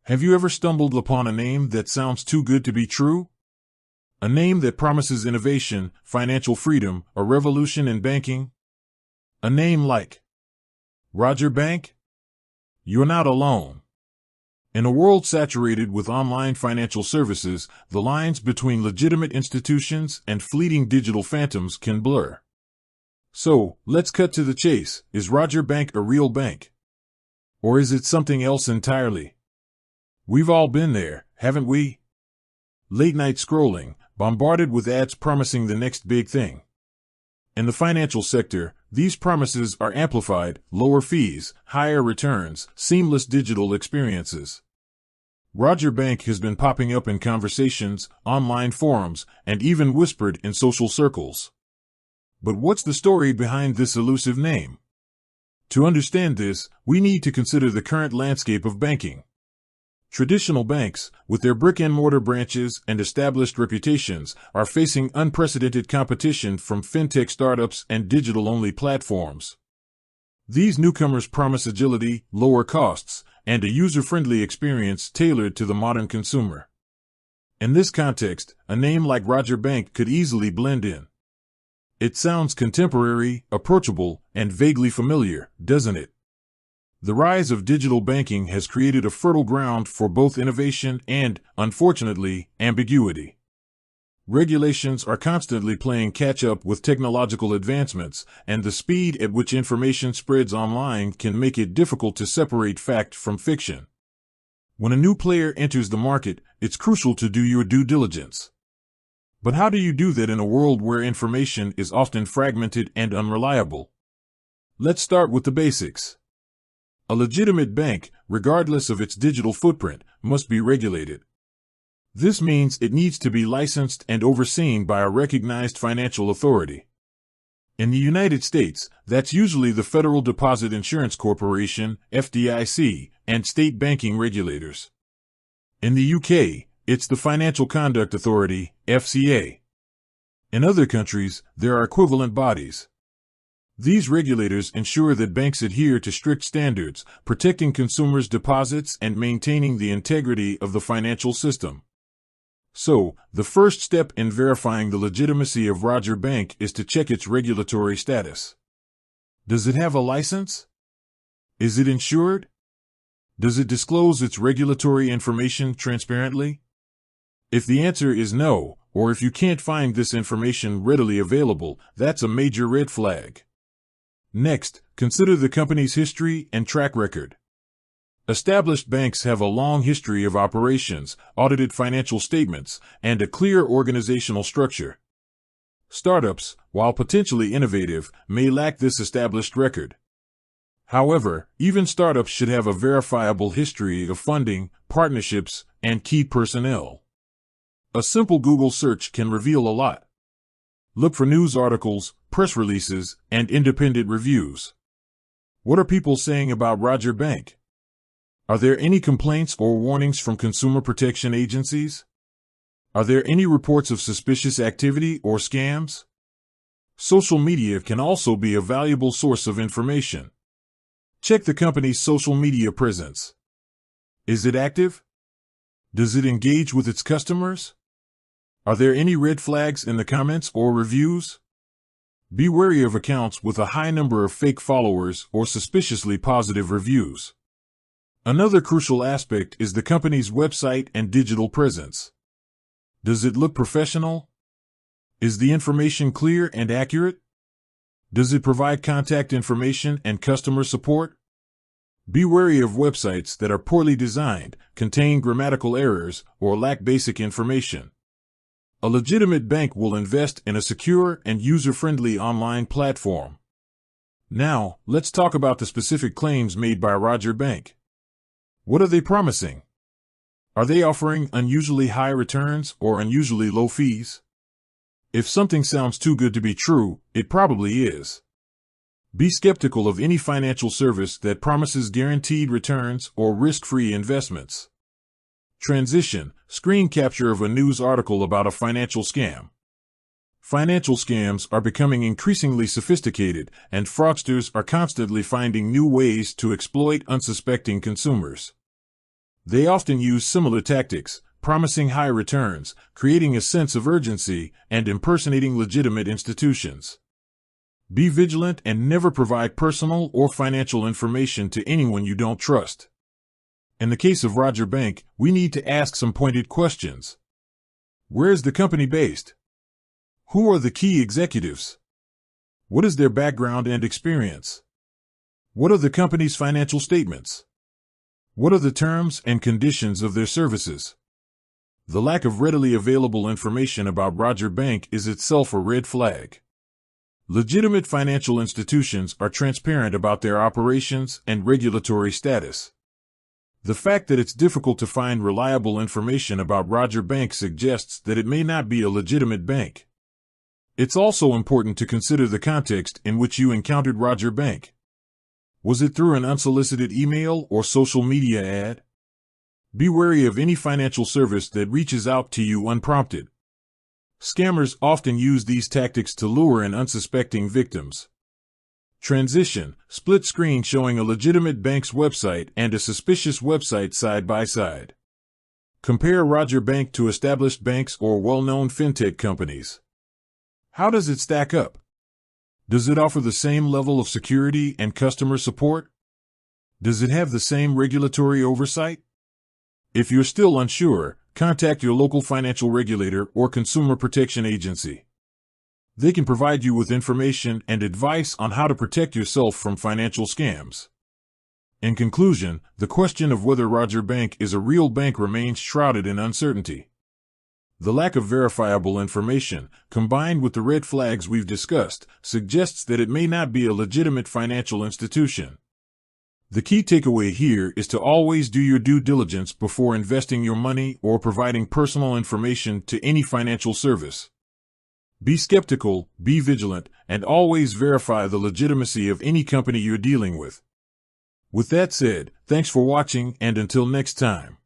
Have you ever stumbled upon a name that sounds too good to be true? A name that promises innovation, financial freedom, a revolution in banking? A name like Roger Bank? You're not alone. In a world saturated with online financial services, the lines between legitimate institutions and fleeting digital phantoms can blur. So, let's cut to the chase. Is Roger Bank a real bank? Or is it something else entirely? We've all been there, haven't we? Late night scrolling, bombarded with ads promising the next big thing. In the financial sector, these promises are amplified: lower fees, higher returns, seamless digital experiences. Roger Bank has been popping up in conversations, online forums, and even whispered in social circles. But what's the story behind this elusive name? To understand this, we need to consider the current landscape of banking. Traditional banks, with their brick-and-mortar branches and established reputations, are facing unprecedented competition from fintech startups and digital-only platforms. These newcomers promise agility, lower costs, and a user-friendly experience tailored to the modern consumer. In this context, a name like Roger Bank could easily blend in. It sounds contemporary, approachable, and vaguely familiar, doesn't it? The rise of digital banking has created a fertile ground for both innovation and, unfortunately, ambiguity. Regulations are constantly playing catch-up with technological advancements, and the speed at which information spreads online can make it difficult to separate fact from fiction. When a new player enters the market, it's crucial to do your due diligence. But how do you do that in a world where information is often fragmented and unreliable? Let's start with the basics. A legitimate bank, regardless of its digital footprint, must be regulated. This means it needs to be licensed and overseen by a recognized financial authority. In the United States, that's usually the Federal Deposit Insurance Corporation, FDIC, and state banking regulators. In the UK, it's the Financial Conduct Authority, FCA. In other countries, there are equivalent bodies. These regulators ensure that banks adhere to strict standards, protecting consumers' deposits and maintaining the integrity of the financial system. So, the first step in verifying the legitimacy of Roger Bank is to check its regulatory status. Does it have a license? Is it insured? Does it disclose its regulatory information transparently? If the answer is no, or if you can't find this information readily available, that's a major red flag. Next, consider the company's history and track record. Established banks have a long history of operations, audited financial statements, and a clear organizational structure. Startups, while potentially innovative, may lack this established record. However, even startups should have a verifiable history of funding, partnerships, and key personnel. A simple Google search can reveal a lot. Look for news articles, press releases, and independent reviews. What are people saying about Roger Bank? Are there any complaints or warnings from consumer protection agencies? Are there any reports of suspicious activity or scams? Social media can also be a valuable source of information. Check the company's social media presence. Is it active? Does it engage with its customers? Are there any red flags in the comments or reviews? Be wary of accounts with a high number of fake followers or suspiciously positive reviews. Another crucial aspect is the company's website and digital presence. Does it look professional? Is the information clear and accurate? Does it provide contact information and customer support? Be wary of websites that are poorly designed, contain grammatical errors, or lack basic information. A legitimate bank will invest in a secure and user-friendly online platform. Now, let's talk about the specific claims made by Roger Bank. What are they promising? Are they offering unusually high returns or unusually low fees? If something sounds too good to be true, it probably is. Be skeptical of any financial service that promises guaranteed returns or risk-free investments. Transition: screen capture of a news article about a financial scam. Financial scams are becoming increasingly sophisticated, and fraudsters are constantly finding new ways to exploit unsuspecting consumers. They often use similar tactics, promising high returns, creating a sense of urgency, and impersonating legitimate institutions. Be vigilant and never provide personal or financial information to anyone you don't trust. In the case of Roger Bank, we need to ask some pointed questions. Where is the company based? Who are the key executives? What is their background and experience? What are the company's financial statements? What are the terms and conditions of their services? The lack of readily available information about Roger Bank is itself a red flag. Legitimate financial institutions are transparent about their operations and regulatory status. The fact that it's difficult to find reliable information about Roger Bank suggests that it may not be a legitimate bank. It's also important to consider the context in which you encountered Roger Bank. Was it through an unsolicited email or social media ad? Be wary of any financial service that reaches out to you unprompted. Scammers often use these tactics to lure in unsuspecting victims. Transition: split screen showing a legitimate bank's website and a suspicious website side by side. Compare Roger Bank to established banks or well-known fintech companies. How does it stack up? Does it offer the same level of security and customer support? Does it have the same regulatory oversight? If you're still unsure, contact your local financial regulator or consumer protection agency. They can provide you with information and advice on how to protect yourself from financial scams. In conclusion, the question of whether Roger Bank is a real bank remains shrouded in uncertainty. The lack of verifiable information, combined with the red flags we've discussed, suggests that it may not be a legitimate financial institution. The key takeaway here is to always do your due diligence before investing your money or providing personal information to any financial service. Be skeptical, be vigilant, and always verify the legitimacy of any company you're dealing with. With that said, thanks for watching, and until next time.